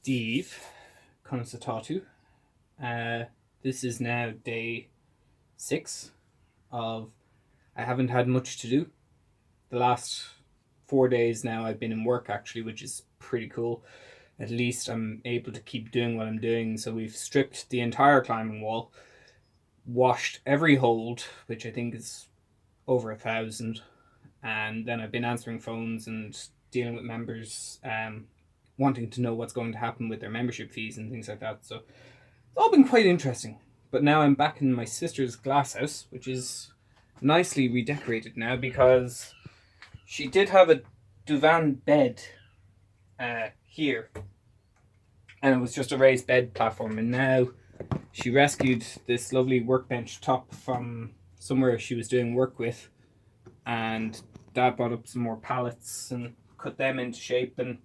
Steve, Conas. This is now day 6 of. I haven't had much to do. The last 4 days now I've been in work actually, which is pretty cool. At least I'm able to keep doing what I'm doing. So we've stripped the entire climbing wall, washed every hold, which I think is over 1,000, and then I've been answering phones and dealing with members wanting to know what's going to happen with their membership fees and things like that. So it's all been quite interesting. But now I'm back in my sister's glass house, which is nicely redecorated now because she did have a divan bed here, and it was just a raised bed platform, and now she rescued this lovely workbench top from somewhere she was doing work with, and Dad brought up some more pallets and cut them into shape, and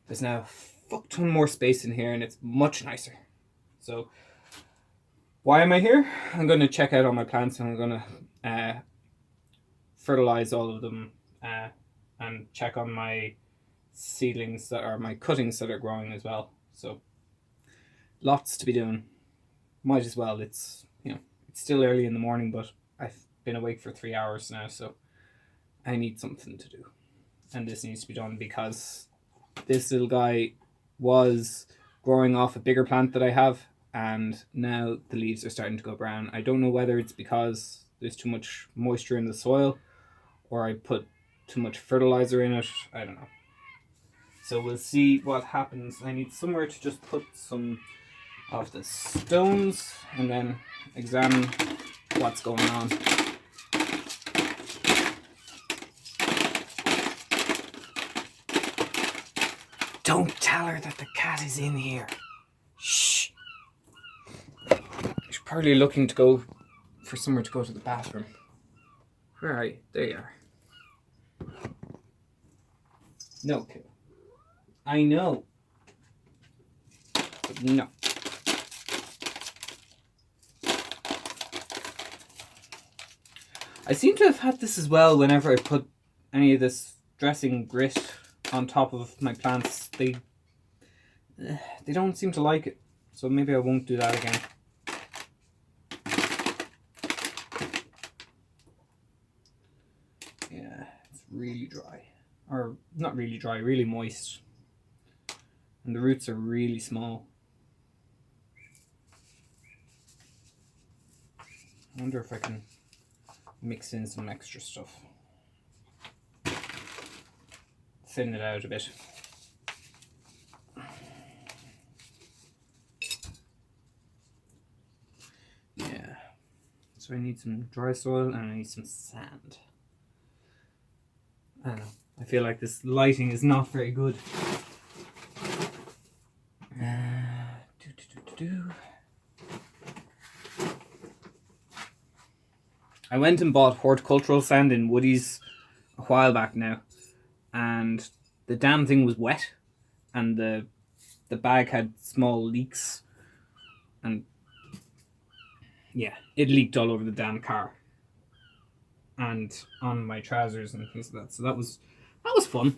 there's now a fuck ton more space in here and it's much nicer. So why am I here? I'm going to check out all my plants and I'm going to fertilize all of them and check on my seedlings that are my cuttings that are growing as well. So lots to be doing. Might as well. It's still early in the morning, but I've been awake for 3 hours now, so I need something to do, and this needs to be done because this little guy was growing off a bigger plant that I have, and now the leaves are starting to go brown. I don't know whether it's because there's too much moisture in the soil or I put too much fertilizer in it. I don't know. So we'll see what happens. I need somewhere to just put some of the stones and then examine what's going on. Don't tell her that the cat is in here. Shh. She's probably looking to go for somewhere to go to the bathroom. Where are you? There you are. No clue. I know. But no. I seem to have had this as well whenever I put any of this dressing grit on top of my plants. They don't seem to like it, so maybe I won't do that again. Yeah, it's really dry, or not really dry, really moist, and the roots are really small. I wonder if I can mix in some extra stuff, thin it out a bit. Yeah, so I need some dry soil and I need some sand. I don't know, I feel like this lighting is not very good. I went and bought horticultural sand in Woody's a while back now, and the damn thing was wet, and the bag had small leaks, and yeah, it leaked all over the damn car and on my trousers and things like that. So that was fun.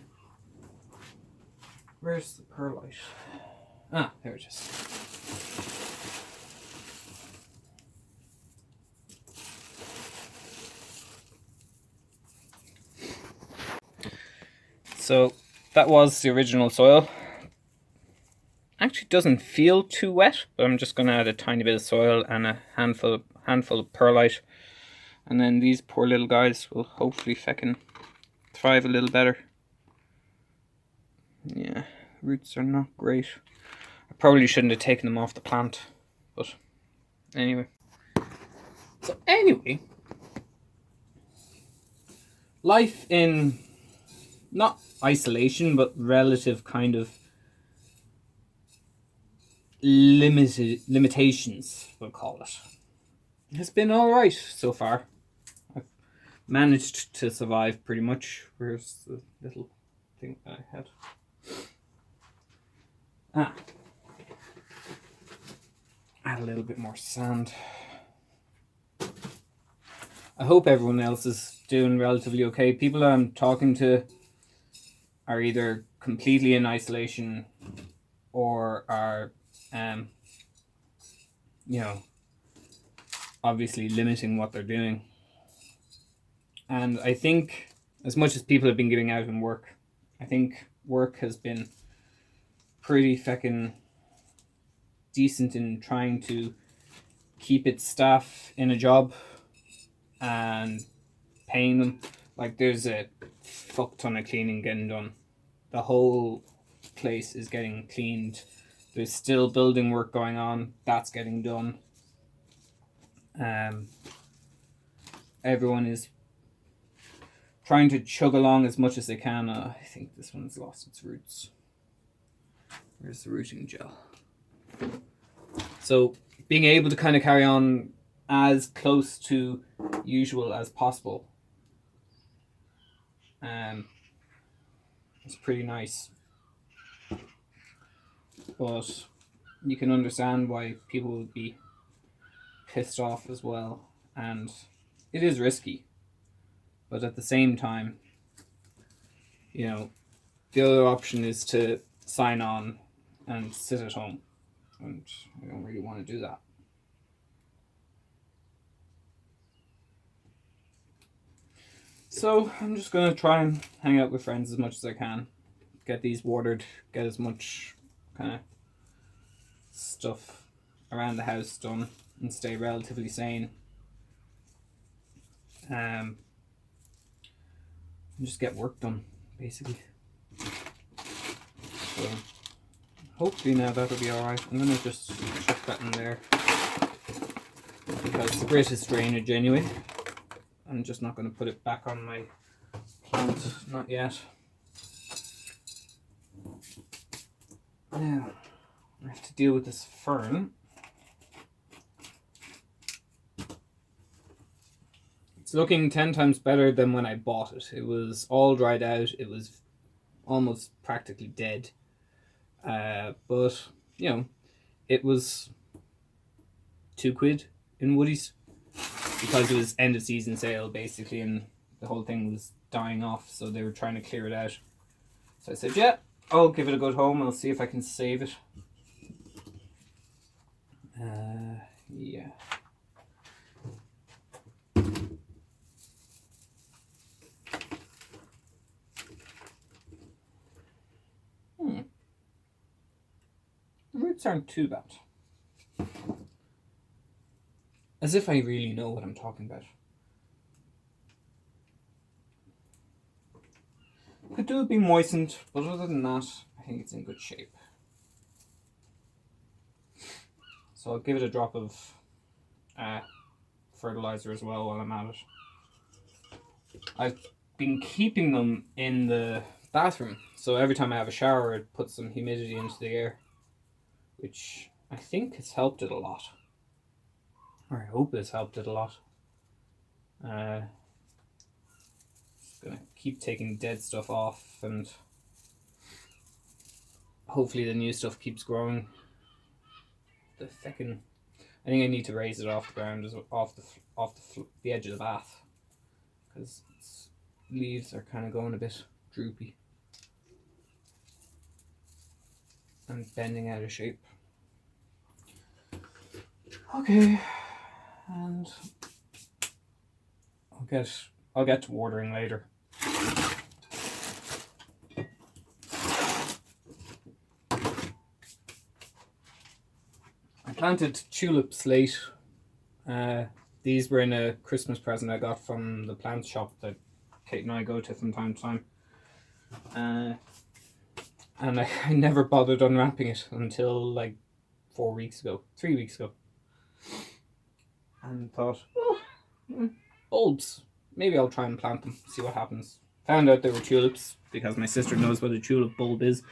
Where's the perlite? Ah, there it is. So that was the original soil. Actually doesn't feel too wet, but I'm just going to add a tiny bit of soil and a handful of perlite, and then these poor little guys will hopefully feckin' thrive a little better. Yeah, roots are not great. I probably shouldn't have taken them off the plant, but anyway. So anyway, life in not isolation, but relative kind of limitations, we'll call it, has been all right so far. I've managed to survive pretty much. Where's the little thing I had? Add a little bit more sand. I hope everyone else is doing relatively okay. People I'm talking to are either completely in isolation or are, you know, obviously limiting what they're doing. And I think, as much as people have been giving out in work, I think work has been pretty feckin' decent in trying to keep its staff in a job and paying them. Like, there's a fuck ton of cleaning getting done. The whole place is getting cleaned. There's still building work going on. That's getting done. Everyone is trying to chug along as much as they can. I think this one's lost its roots. Where's the rooting gel? So being able to kind of carry on as close to usual as possible, it's pretty nice. But you can understand why people would be pissed off as well, and it is risky. But at the same time, you know, the other option is to sign on and sit at home, and I don't really want to do that. So I'm just going to try and hang out with friends as much as I can, get these watered, get as much kind of stuff around the house done, and stay relatively sane. And just get work done, basically. So hopefully now that'll be alright. I'm going to just chuck that in there, because the greatest drainage anyway. I'm just not going to put it back on my plant, not yet. Now, I have to deal with this fern. It's looking 10 times better than when I bought it. It was all dried out. It was almost practically dead. But, you know, it was £2 in Woodies, because it was end of season sale basically, and the whole thing was dying off, so they were trying to clear it out. So I said, yeah, I'll give it a good home. I'll see if I can save it. Yeah. The roots aren't too bad. As if I really know what I'm talking about. Could do it being moistened, but other than that, I think it's in good shape. So I'll give it a drop of fertilizer as well while I'm at it. I've been keeping them in the bathroom, so every time I have a shower it puts some humidity into the air, which I think has helped it a lot. Or I hope it's helped it a lot. Just gonna keep taking dead stuff off, and hopefully the new stuff keeps growing. I think I need to raise it off the ground, off the edge of the bath, because its leaves are kind of going a bit droopy and bending out of shape. Okay, and I'll get to watering later. I planted tulips late. These were in a Christmas present I got from the plant shop that Kate and I go to from time to time. And I never bothered unwrapping it until like 3 weeks ago. And thought, bulbs. Maybe I'll try and plant them, see what happens. Found out they were tulips, because my sister knows what a tulip bulb is.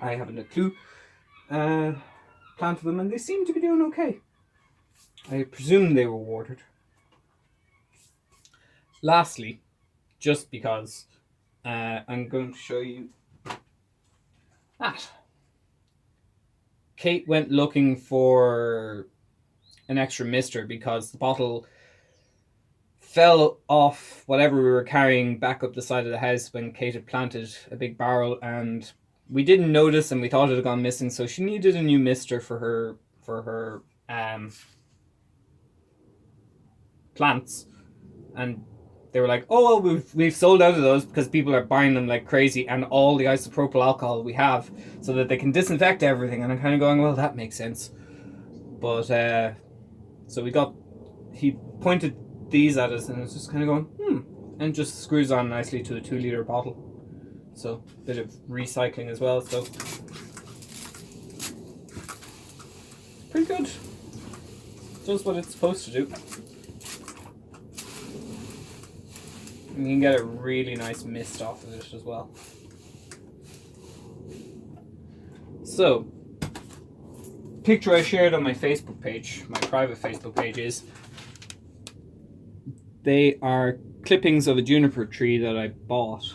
I haven't a clue. Planted them, and they seem to be doing okay. I presume they were watered. Lastly, just because, I'm going to show you that. Kate went looking for an extra mister because the bottle fell off whatever we were carrying back up the side of the house when Kate had planted a big barrel, and we didn't notice and we thought it had gone missing, so she needed a new mister for her plants. And they were like, oh well, we've sold out of those because people are buying them like crazy, and all the isopropyl alcohol we have, so that they can disinfect everything. And I'm kind of going, well, that makes sense. But so he pointed these at us, and it's just kind of going, and just screws on nicely to a 2-liter bottle. So a bit of recycling as well. So pretty good. Does what it's supposed to do. And you can get a really nice mist off of it as well. So, picture I shared on my Facebook page, my private Facebook page, is they are clippings of a juniper tree that I bought.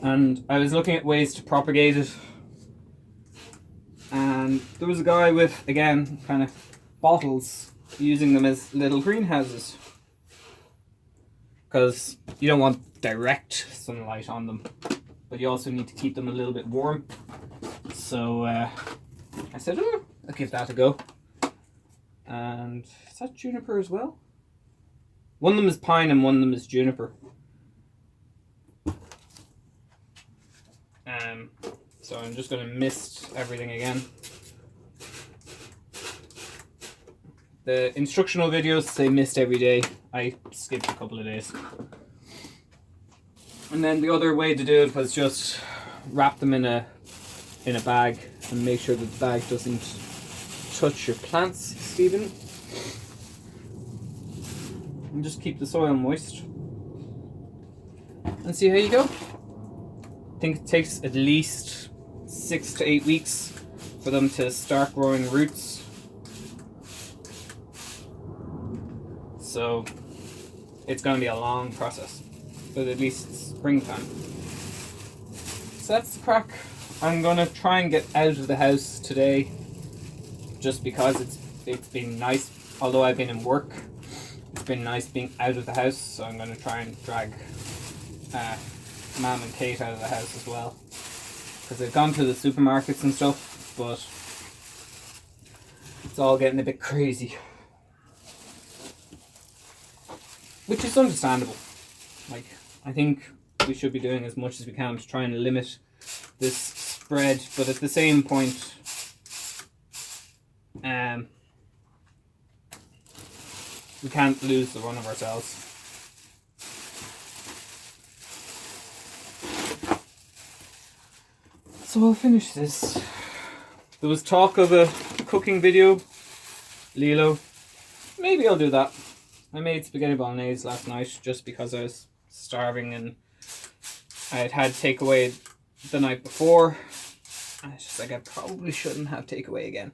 And I was looking at ways to propagate it. And there was a guy with, again, kind of bottles, using them as little greenhouses. Because you don't want direct sunlight on them, but you also need to keep them a little bit warm. So I said, I'll give that a go. And is that juniper as well? One of them is pine and one of them is juniper. So I'm just going to mist everything again. The instructional videos say mist every day. I skipped a couple of days. And then the other way to do it was just wrap them in a bag and make sure that the bag doesn't touch your plants, Stephen. And just keep the soil moist. And see how you go. I think it takes at least 6 to 8 weeks for them to start growing roots. So it's going to be a long process, but at least it's springtime. So that's the crack. I'm going to try and get out of the house today, just because it's been nice. Although I've been in work, it's been nice being out of the house. So I'm going to try and drag Mum and Kate out of the house as well, because they've gone to the supermarkets and stuff, but it's all getting a bit crazy. Which is understandable. Like, I think we should be doing as much as we can to try and limit this spread, but at the same point, we can't lose the run of ourselves. So I'll finish this. There was talk of a cooking video, Lilo. Maybe I'll do that. I made spaghetti bolognese last night just because I was starving and I had takeaway the night before. And it's just like I probably shouldn't have takeaway again.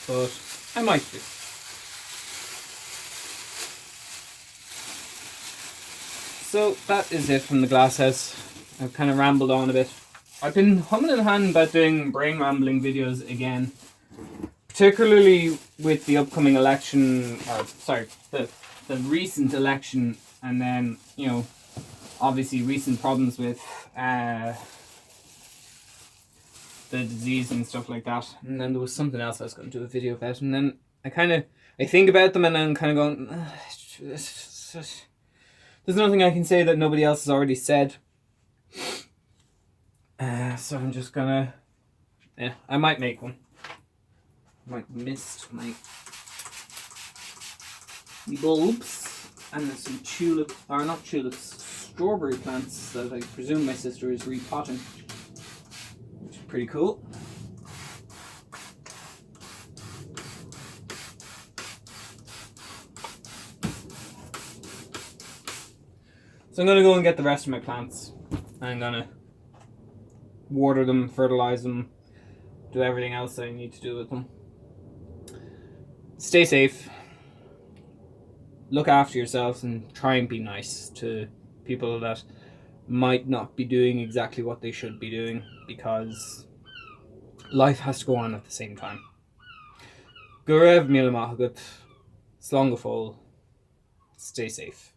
But I might do. So that is it from the glass house. I've kind of rambled on a bit. I've been humming and hawing about doing brain rambling videos again. Particularly with the upcoming election, the recent election, and then, you know, obviously recent problems with the disease and stuff like that. And then there was something else I was going to do a video about, and then I think about them and I'm kind of going, there's nothing I can say that nobody else has already said. So I'm just gonna, I might make one. Might mist my bulbs, and there's some strawberry plants that I presume my sister is repotting, which is pretty cool. So I'm gonna go and get the rest of my plants. I'm gonna water them, fertilize them, do everything else I need to do with them. Stay safe, look after yourselves, and try and be nice to people that might not be doing exactly what they should be doing, because life has to go on at the same time. Go raibh míle maith agat, slán go fóill, stay safe.